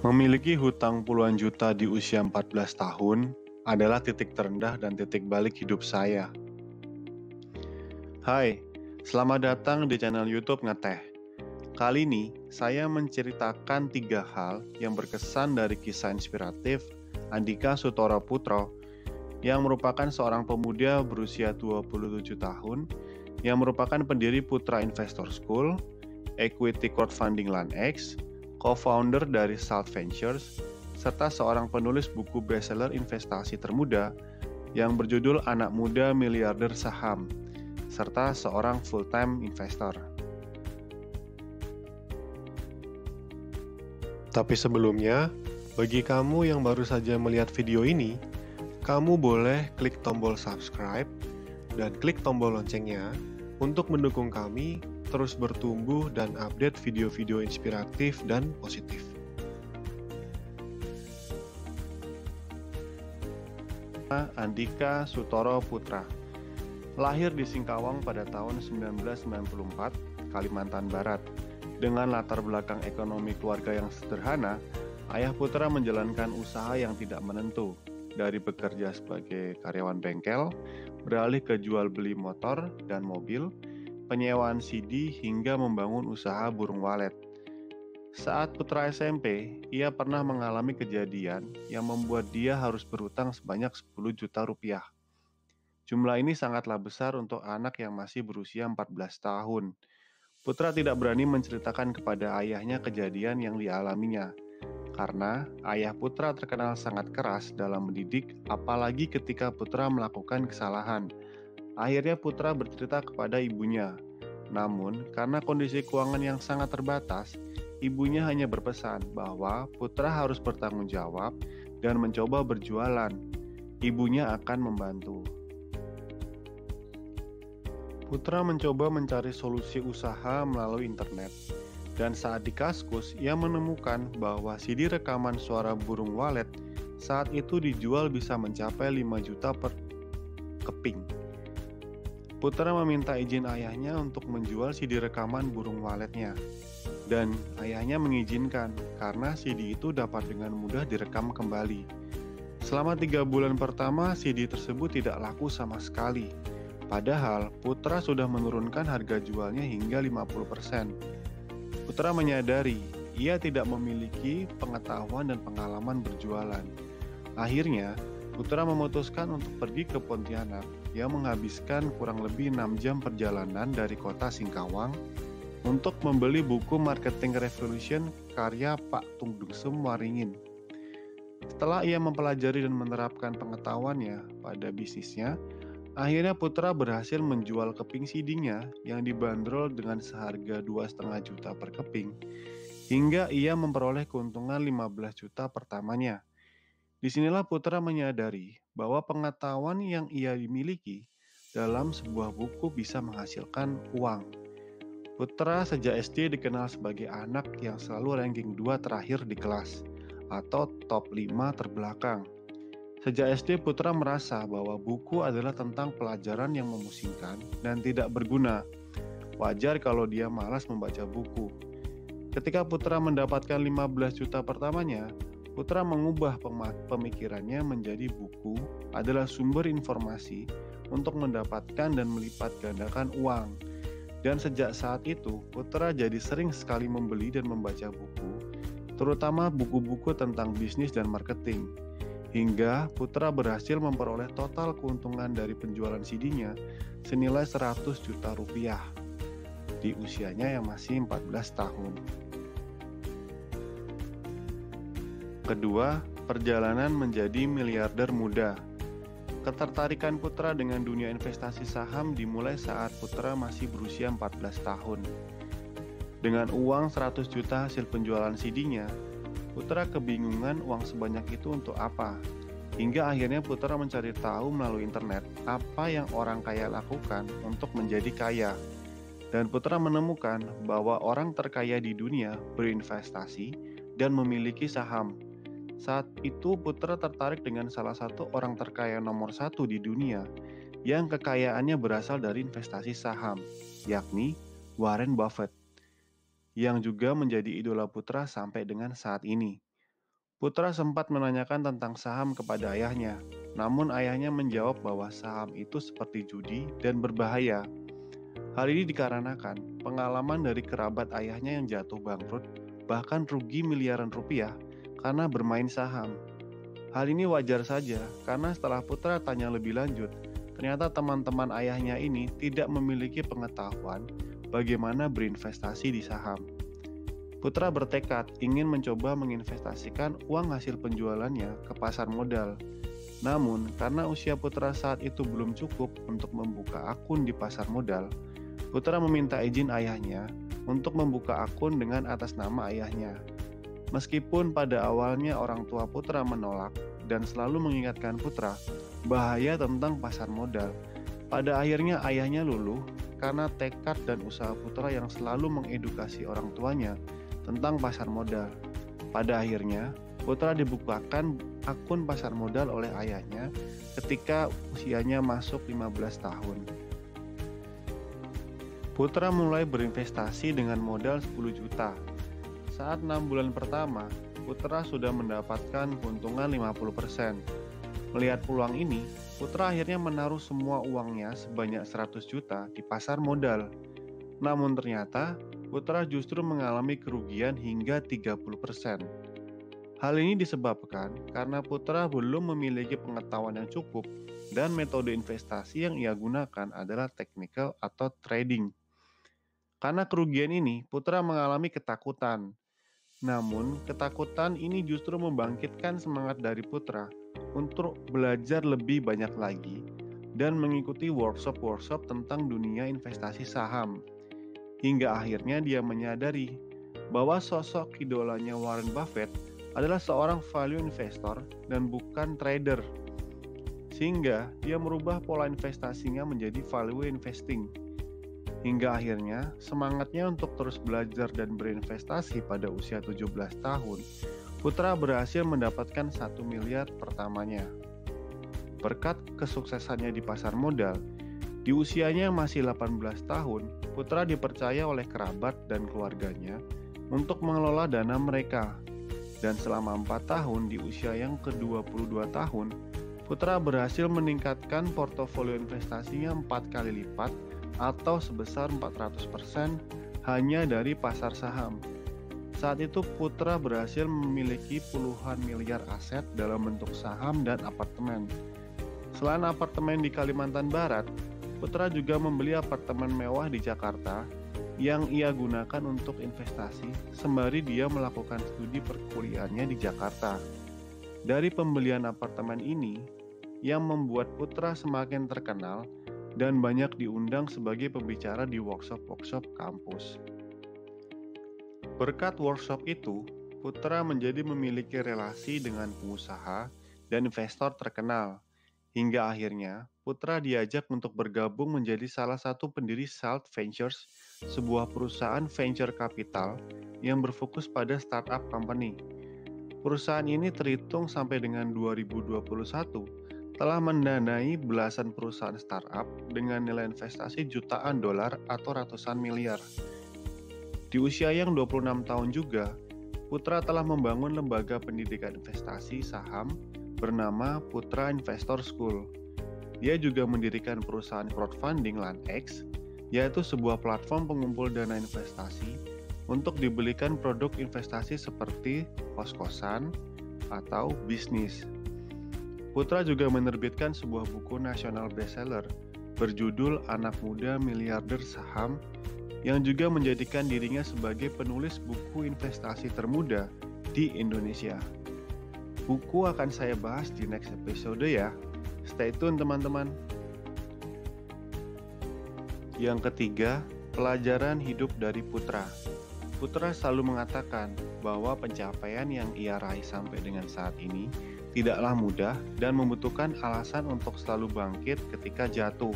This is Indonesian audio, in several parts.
Memiliki hutang puluhan juta di usia 14 tahun adalah titik terendah dan titik balik hidup saya. Hai, selamat datang di channel YouTube Ngeteh. Kali ini, saya menceritakan 3 hal yang berkesan dari kisah inspiratif Andika Sutoro Putro yang merupakan seorang pemuda berusia 27 tahun yang merupakan pendiri Putra Investor School, Equity Crowdfunding LanX, co-founder dari Salt Ventures, serta seorang penulis buku bestseller investasi termuda yang berjudul Anak Muda Miliarder Saham, serta seorang full-time investor. Tapi sebelumnya, bagi kamu yang baru saja melihat video ini, kamu boleh klik tombol subscribe dan klik tombol loncengnya untuk mendukung kami terus bertumbuh dan update video-video inspiratif dan positif. Andika Sutoro Putra lahir di Singkawang pada tahun 1994, Kalimantan Barat. Dengan latar belakang ekonomi keluarga yang sederhana, ayah Putra menjalankan usaha yang tidak menentu, dari bekerja sebagai karyawan bengkel, beralih ke jual beli motor dan mobil, penyewaan CD hingga membangun usaha burung walet. Saat Putra SMP, ia pernah mengalami kejadian yang membuat dia harus berutang sebanyak 10 juta rupiah. Jumlah ini sangatlah besar untuk anak yang masih berusia 14 tahun. Putra tidak berani menceritakan kepada ayahnya kejadian yang dialaminya, karena ayah Putra terkenal sangat keras dalam mendidik, apalagi ketika Putra melakukan kesalahan. Akhirnya Putra bercerita kepada ibunya. Namun, karena kondisi keuangan yang sangat terbatas, ibunya hanya berpesan bahwa Putra harus bertanggung jawab dan mencoba berjualan. Ibunya akan membantu. Putra mencoba mencari solusi usaha melalui internet. Dan saat di Kaskus, ia menemukan bahwa CD rekaman suara burung walet saat itu dijual bisa mencapai 5 juta per keping. Putra meminta izin ayahnya untuk menjual CD rekaman burung waletnya. Dan ayahnya mengizinkan karena CD itu dapat dengan mudah direkam kembali. Selama 3 bulan pertama, CD tersebut tidak laku sama sekali. Padahal Putra sudah menurunkan harga jualnya hingga 50%. Putra menyadari ia tidak memiliki pengetahuan dan pengalaman berjualan. Akhirnya, Putra memutuskan untuk pergi ke Pontianak yang menghabiskan kurang lebih 6 jam perjalanan dari kota Singkawang untuk membeli buku Marketing Revolution karya Pak Tung Dungsum Waringin. Setelah ia mempelajari dan menerapkan pengetahuannya pada bisnisnya, akhirnya Putra berhasil menjual keping CD-nya yang dibanderol dengan seharga 2,5 juta per keping, hingga ia memperoleh keuntungan 15 juta pertamanya. Disinilah Putra menyadari bahwa pengetahuan yang ia miliki dalam sebuah buku bisa menghasilkan uang. Putra sejak SD dikenal sebagai anak yang selalu ranking 2 terakhir di kelas, atau top 5 terbelakang. Sejak SD, Putra merasa bahwa buku adalah tentang pelajaran yang memusingkan dan tidak berguna. Wajar kalau dia malas membaca buku. Ketika Putra mendapatkan 15 juta pertamanya, Putra mengubah pemikirannya menjadi buku adalah sumber informasi untuk mendapatkan dan melipat gandakan uang. Dan sejak saat itu, Putra jadi sering sekali membeli dan membaca buku, terutama buku-buku tentang bisnis dan marketing. Hingga Putra berhasil memperoleh total keuntungan dari penjualan CD-nya senilai 100 juta rupiah di usianya yang masih 14 tahun. Kedua, perjalanan menjadi miliarder muda. Ketertarikan Putra dengan dunia investasi saham dimulai saat Putra masih berusia 14 tahun. Dengan uang 100 juta hasil penjualan CD-nya, Putra kebingungan uang sebanyak itu untuk apa. Hingga akhirnya Putra mencari tahu melalui internet apa yang orang kaya lakukan untuk menjadi kaya. Dan Putra menemukan bahwa orang terkaya di dunia berinvestasi dan memiliki saham. Saat itu Putra tertarik dengan salah satu orang terkaya nomor 1 di dunia yang kekayaannya berasal dari investasi saham, yakni Warren Buffett, yang juga menjadi idola Putra sampai dengan saat ini. Putra sempat menanyakan tentang saham kepada ayahnya, namun ayahnya menjawab bahwa saham itu seperti judi dan berbahaya. Hal ini dikarenakan pengalaman dari kerabat ayahnya yang jatuh bangkrut, bahkan rugi miliaran rupiah karena bermain saham. Hal ini wajar saja karena setelah Putra tanya lebih lanjut, ternyata teman-teman ayahnya ini tidak memiliki pengetahuan bagaimana berinvestasi di saham. Putra bertekad ingin mencoba menginvestasikan uang hasil penjualannya ke pasar modal. Namun, karena usia Putra saat itu belum cukup untuk membuka akun di pasar modal, Putra meminta izin ayahnya untuk membuka akun dengan atas nama ayahnya. Meskipun pada awalnya orang tua Putra menolak dan selalu mengingatkan Putra bahaya tentang pasar modal, pada akhirnya ayahnya luluh karena tekad dan usaha Putra yang selalu mengedukasi orang tuanya tentang pasar modal. Pada akhirnya, Putra dibukakan akun pasar modal oleh ayahnya ketika usianya masuk 15 tahun. Putra mulai berinvestasi dengan modal 10 juta. Saat 6 bulan pertama, Putra sudah mendapatkan keuntungan 50%. Melihat peluang ini, Putra akhirnya menaruh semua uangnya sebanyak 100 juta di pasar modal. Namun ternyata, Putra justru mengalami kerugian hingga 30%. Hal ini disebabkan karena Putra belum memiliki pengetahuan yang cukup dan metode investasi yang ia gunakan adalah technical atau trading. Karena kerugian ini, Putra mengalami ketakutan. Namun, ketakutan ini justru membangkitkan semangat dari Putra untuk belajar lebih banyak lagi dan mengikuti workshop-workshop tentang dunia investasi saham. Hingga akhirnya dia menyadari bahwa sosok idolanya Warren Buffett adalah seorang value investor dan bukan trader. Sehingga dia merubah pola investasinya menjadi value investing. Hingga akhirnya semangatnya untuk terus belajar dan berinvestasi pada usia 17 tahun, Putra berhasil mendapatkan 1 miliar pertamanya. Berkat kesuksesannya di pasar modal, di usianya yang masih 18 tahun, Putra dipercaya oleh kerabat dan keluarganya untuk mengelola dana mereka. Dan selama 4 tahun di usia yang ke-22 tahun, Putra berhasil meningkatkan portofolio investasinya 4 kali lipat atau sebesar 400% hanya dari pasar saham. Saat itu Putra berhasil memiliki puluhan miliar aset dalam bentuk saham dan apartemen. Selain apartemen di Kalimantan Barat, Putra juga membeli apartemen mewah di Jakarta yang ia gunakan untuk investasi sembari dia melakukan studi perkuliahannya di Jakarta. Dari pembelian apartemen ini yang membuat Putra semakin terkenal dan banyak diundang sebagai pembicara di workshop-workshop kampus. Berkat workshop itu, Putra menjadi memiliki relasi dengan pengusaha dan investor terkenal. Hingga akhirnya, Putra diajak untuk bergabung menjadi salah satu pendiri Salt Ventures, sebuah perusahaan venture capital yang berfokus pada startup company. Perusahaan ini terhitung sampai dengan 2021 telah mendanai belasan perusahaan startup dengan nilai investasi jutaan dolar atau ratusan miliar. Di usia yang 26 tahun juga, Putra telah membangun lembaga pendidikan investasi saham bernama Putra Investor School. Dia juga mendirikan perusahaan crowdfunding LandX, yaitu sebuah platform pengumpul dana investasi untuk dibelikan produk investasi seperti kos-kosan atau bisnis. Putra juga menerbitkan sebuah buku nasional bestseller berjudul Anak Muda Miliarder Saham yang juga menjadikan dirinya sebagai penulis buku investasi termuda di Indonesia. Buku akan saya bahas di next episode ya. Stay tune teman-teman. Yang ketiga, pelajaran hidup dari Putra. Putra selalu mengatakan bahwa pencapaian yang ia raih sampai dengan saat ini tidaklah mudah dan membutuhkan alasan untuk selalu bangkit ketika jatuh.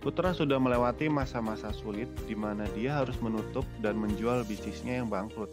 Putra sudah melewati masa-masa sulit di mana dia harus menutup dan menjual bisnisnya yang bangkrut.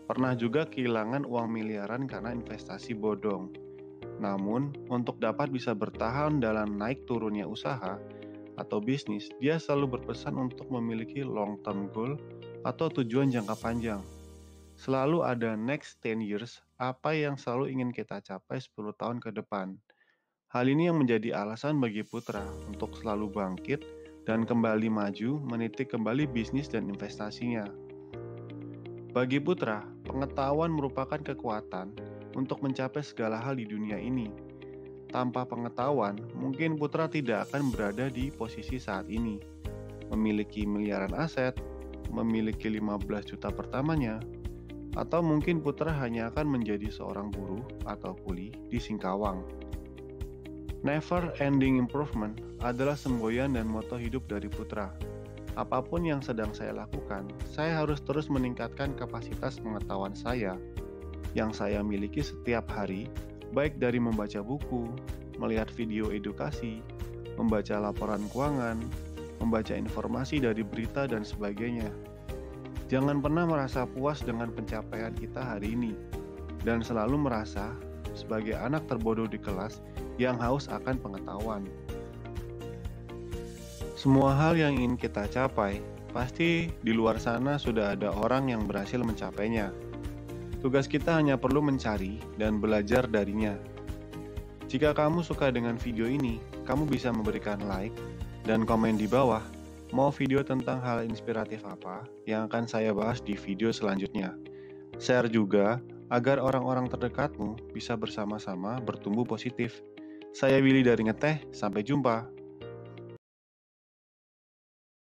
Pernah juga kehilangan uang miliaran karena investasi bodong. Namun, untuk dapat bisa bertahan dalam naik turunnya usaha atau bisnis, dia selalu berpesan untuk memiliki long term goal atau tujuan jangka panjang. Selalu ada next 10 years, apa yang selalu ingin kita capai 10 tahun ke depan. Hal ini yang menjadi alasan bagi Putra untuk selalu bangkit dan kembali maju meniti kembali bisnis dan investasinya. Bagi Putra, pengetahuan merupakan kekuatan untuk mencapai segala hal di dunia ini. Tanpa pengetahuan, mungkin Putra tidak akan berada di posisi saat ini. Memiliki miliaran aset, memiliki 15 juta pertamanya, atau mungkin Putra hanya akan menjadi seorang buruh atau kuli di Singkawang. Never ending improvement adalah semboyan dan moto hidup dari Putra. Apapun yang sedang saya lakukan, saya harus terus meningkatkan kapasitas pengetahuan saya yang saya miliki setiap hari, baik dari membaca buku, melihat video edukasi, membaca laporan keuangan, membaca informasi dari berita dan sebagainya. Jangan pernah merasa puas dengan pencapaian kita hari ini, dan selalu merasa sebagai anak terbodoh di kelas yang haus akan pengetahuan. Semua hal yang ingin kita capai, pasti di luar sana sudah ada orang yang berhasil mencapainya. Tugas kita hanya perlu mencari dan belajar darinya. Jika kamu suka dengan video ini, kamu bisa memberikan like dan komen di bawah mau video tentang hal inspiratif apa yang akan saya bahas di video selanjutnya. Share juga agar orang-orang terdekatmu bisa bersama-sama bertumbuh positif. Saya Willy dari Ngeteh, sampai jumpa.